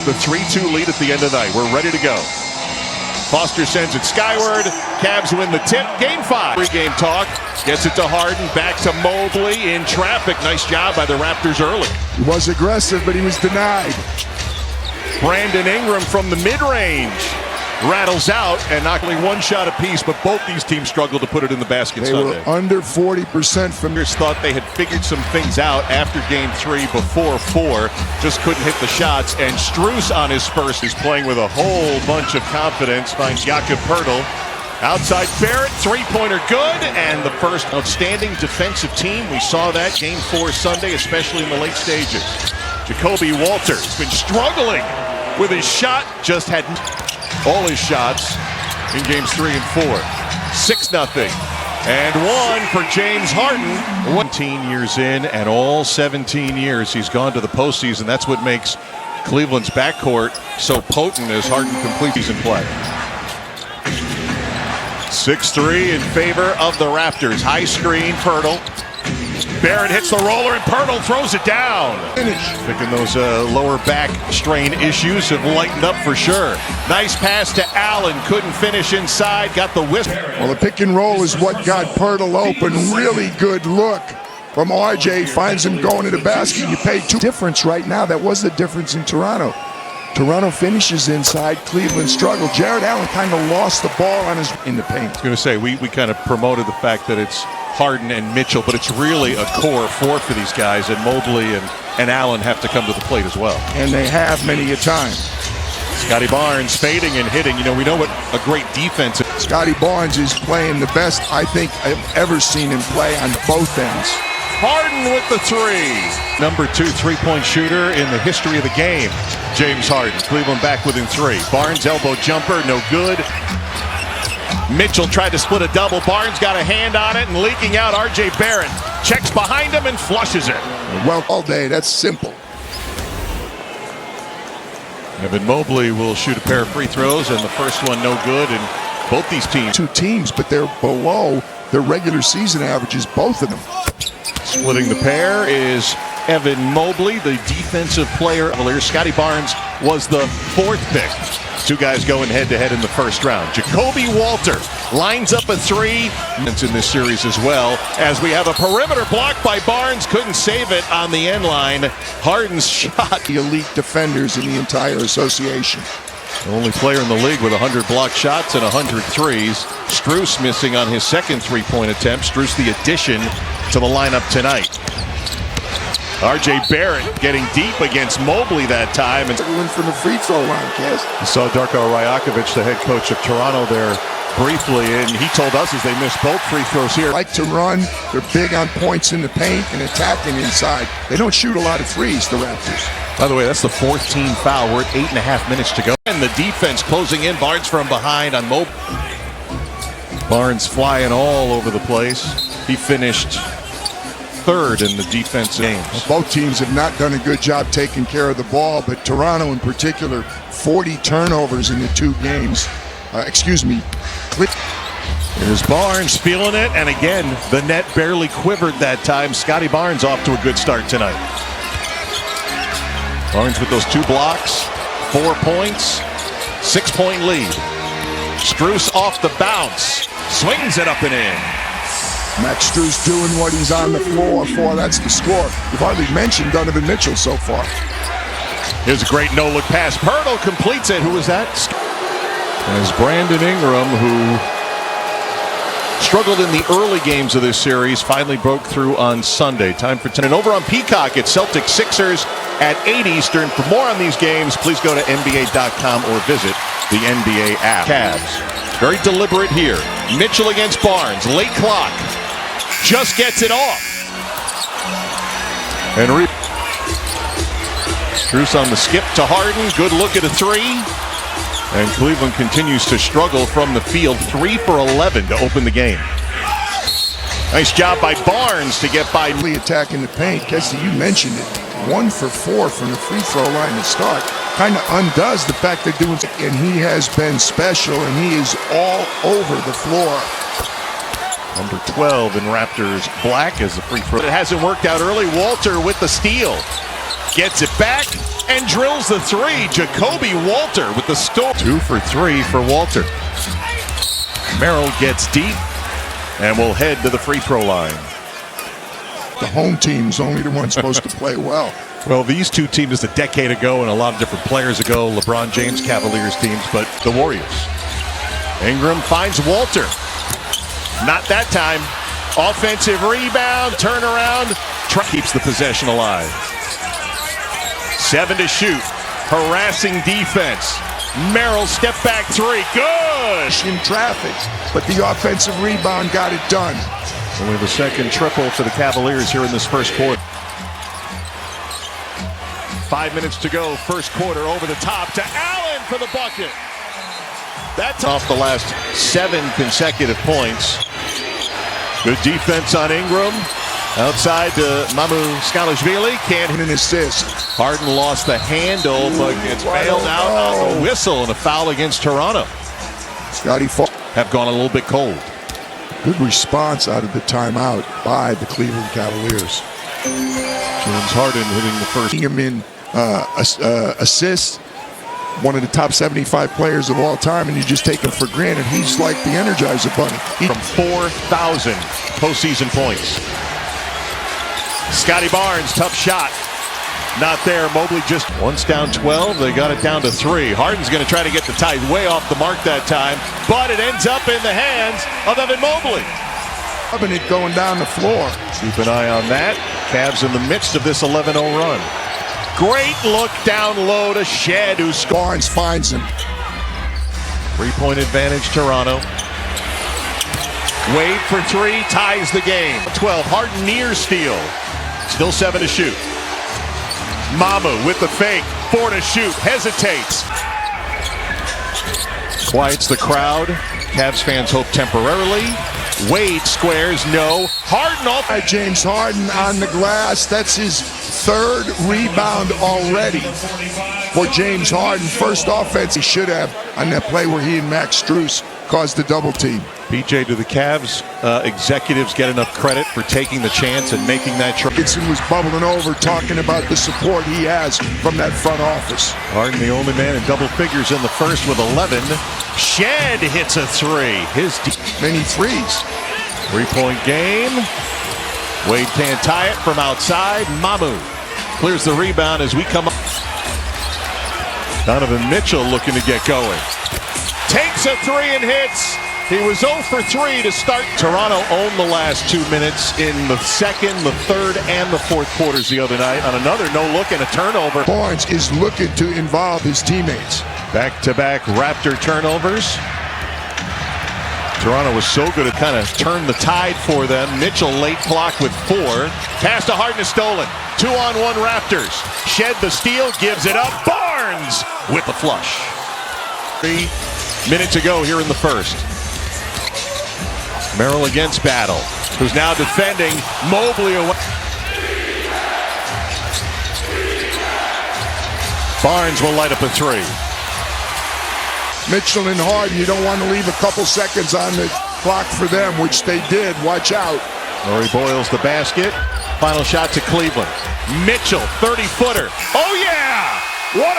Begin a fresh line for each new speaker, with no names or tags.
The 3-2 lead at the end of the night. We're ready to go. Foster sends it skyward. Cavs win the tip. Game 5. Pre-game talk. Gets it to Harden. Back to Mobley in traffic. Nice job by the Raptors early.
He was aggressive, but he was denied.
Brandon Ingram from the mid-range. Rattles out and not only one shot apiece, but both these teams struggled to put it in the basket
They
Sunday.
were under 40% from
Players thought they had figured some things out after game 3 before 4. Just couldn't hit the shots. And Strus on his first is playing with a whole bunch of confidence. Finds Jakob Poeltl. Outside Barrett, three-pointer good. And the first outstanding defensive team. We saw that game 4 Sunday, especially in the late stages. Jacoby Walter's been struggling with his shot. Just had all his shots in games 3 and 4. 6-0. And 1 for James Harden. 17 years in, and all 17 years he's gone to the postseason. That's what makes Cleveland's backcourt so potent as Harden completes season play. 6-3 in favor of the Raptors. High screen, Poeltl. Barrett hits the roller and Poeltl throws it down. Thinking those lower back strain issues have lightened up for sure. Nice pass to Allen. Couldn't finish inside. Got the whisk.
Well, the pick and roll is what got Poeltl open. Really good look from RJ. Finds him going to the basket. You pay 2. Difference right now. That was the difference in Toronto. Toronto finishes inside. Cleveland struggled. Jared Allen kind of lost the ball in the paint.
I was going to say, we kind of promoted the fact that it's Harden and Mitchell, but it's really a core 4 for these guys, and Mobley and Allen have to come to the plate as well.
And they have many a time.
Scotty Barnes fading and hitting. You know, we know what a great defense is.
Scotty Barnes is playing the best I think I've ever seen him play on both ends.
Harden with the 3. Number 2 3-point shooter in the history of the game. James Harden. Cleveland back within 3. Barnes elbow jumper, no good. Mitchell tried to split a double. Barnes got a hand on it and leaking out. RJ Barrett checks behind him and flushes it.
Well, all day, that's simple.
Evan Mobley will shoot a pair of free throws, and the first one no good. And both these teams.
2 teams, but they're below their regular season averages, both of them.
Splitting the pair is Evan Mobley, the defensive player. Scotty Barnes was the 4th pick. 2 guys going head-to-head in the first round. Jacoby Walter lines up a 3. It's in this series as well, as we have a perimeter block by Barnes. Couldn't save it on the end line. Harden's shot.
The elite defenders in the entire association.
The only player in the league with 100 blocked shots and 100 threes. Strus missing on his second 3-point attempt. Strus the addition to the lineup tonight. RJ Barrett getting deep against Mobley that time. And
went from the free throw line, Cass.
You saw Darko Rajakovic, the head coach of Toronto, there briefly, and he told us as they missed both free throws here.
Like to run. They're big on points in the paint and attacking inside. They don't shoot a lot of threes, the Raptors.
By the way, that's the 4th team foul. We're at 8.5 minutes to go. And the defense closing in. Barnes from behind on Mobley. Barnes flying all over the place. He finished 3rd in the defensive games.
Well, both teams have not done a good job taking care of the ball, but Toronto in particular, 40 turnovers in the 2 games.
Here's Barnes feeling it, and again, the net barely quivered that time. Scotty Barnes off to a good start tonight. Barnes with those 2 blocks, 4 points, 6-point lead. Strus off the bounce, swings it up and in.
Max Strus doing what he's on the floor for. That's the score. We've hardly mentioned Donovan Mitchell so far.
Here's a great no-look pass. Poeltl completes it. Who was that? As Brandon Ingram, who struggled in the early games of this series, finally broke through on Sunday. Time for 10. And over on Peacock, it's Celtics Sixers at 8 Eastern. For more on these games, please go to NBA.com or visit the NBA app. Cavs, very deliberate here. Mitchell against Barnes. Late clock. Just gets it off. And Strus on the skip to Harden. Good look at a 3. And Cleveland continues to struggle from the field. 3 for 11 to open the game. Nice job by Barnes to get by.
Attacking the paint. Kessie, you mentioned it. 1 for 4 from the free throw line to start. Kind of undoes the fact they're doing it. And he has been special, and he is all over the floor.
Number 12 in Raptors black as the free throw. But it hasn't worked out early. Walter with the steal. Gets it back and drills the three. Jacoby Walter with the store. 2 for 3 for Walter. Merrill gets deep and will head to the free throw line.
The home team's only the one supposed to play well.
Well, these two teams just a decade ago and a lot of different players ago. LeBron James Cavaliers teams, but the Warriors. Ingram finds Walter. Not that time. Offensive rebound, turnaround. Keeps the possession alive. 7 to shoot. Harassing defense. Merrill step back 3. Good!
In traffic, but the offensive rebound got it done.
Only the second triple for the Cavaliers here in this first quarter. 5 minutes to go. First quarter over the top to Allen for the bucket. That's off the last 7 consecutive points. Good defense on Ingram. Outside to Mamu Skalashvili. Can't hit
an assist.
Harden lost the handle, but gets bailed out on the whistle and a foul against Toronto.
Scotty
have gone a little bit cold.
Good response out of the timeout by the Cleveland Cavaliers.
James Harden hitting the first.
Him in assists. One of the top 75 players of all time, and you just take him for granted. He's like the Energizer Bunny.
From 4,000 postseason points. Scotty Barnes, tough shot. Not there. Mobley just once down 12. They got it down to 3. Harden's going to try to get the tie way off the mark that time, but it ends up in the hands of Evan Mobley.
Loving it going down the floor.
Keep an eye on that. Cavs in the midst of this 11-0 run. Great look down low to Shed, who
Barnes finds him.
3-point advantage, Toronto. Wade for 3, ties the game. 12, Harden near steal. Still 7 to shoot. Mamu with the fake, 4 to shoot, hesitates. Quiets the crowd. Cavs fans hope temporarily. Wade squares, no. Harden off.
James Harden on the glass. That's his 3rd rebound already for James Harden. First offense he should have on that play where he and Max Strus caused the double team.
BJ, do the Cavs executives get enough credit for taking the chance and making that trade?
Dickinson was bubbling over talking about the support he has from that front office.
Harden the only man in double figures in the first with 11. Shed hits a 3.
Many threes.
3-point game. Wade can't tie it from outside. Mamu clears the rebound as we come up. Donovan Mitchell looking to get going. Takes a 3 and hits. He was 0 for 3 to start. Toronto owned the last 2 minutes in the second, the third, and the fourth quarters the other night on another no-look and a turnover.
Barnes is looking to involve his teammates.
Back-to-back Raptor turnovers. Toronto was so good at kind of turn the tide for them. Mitchell late clock with 4. Pass to Harden is stolen. 2-on-1 Raptors. Shed the steal, gives it up. Barnes with the flush. 3 minutes ago here in the first. Merrill against Battle, who's now defending. Mobley away. Barnes will light up a 3.
Mitchell and Harden, you don't want to leave a couple seconds on the clock for them, which they did. Watch out.
Laurie Boyles the basket. Final shot to Cleveland. Mitchell, 30-footer. Oh, yeah! What a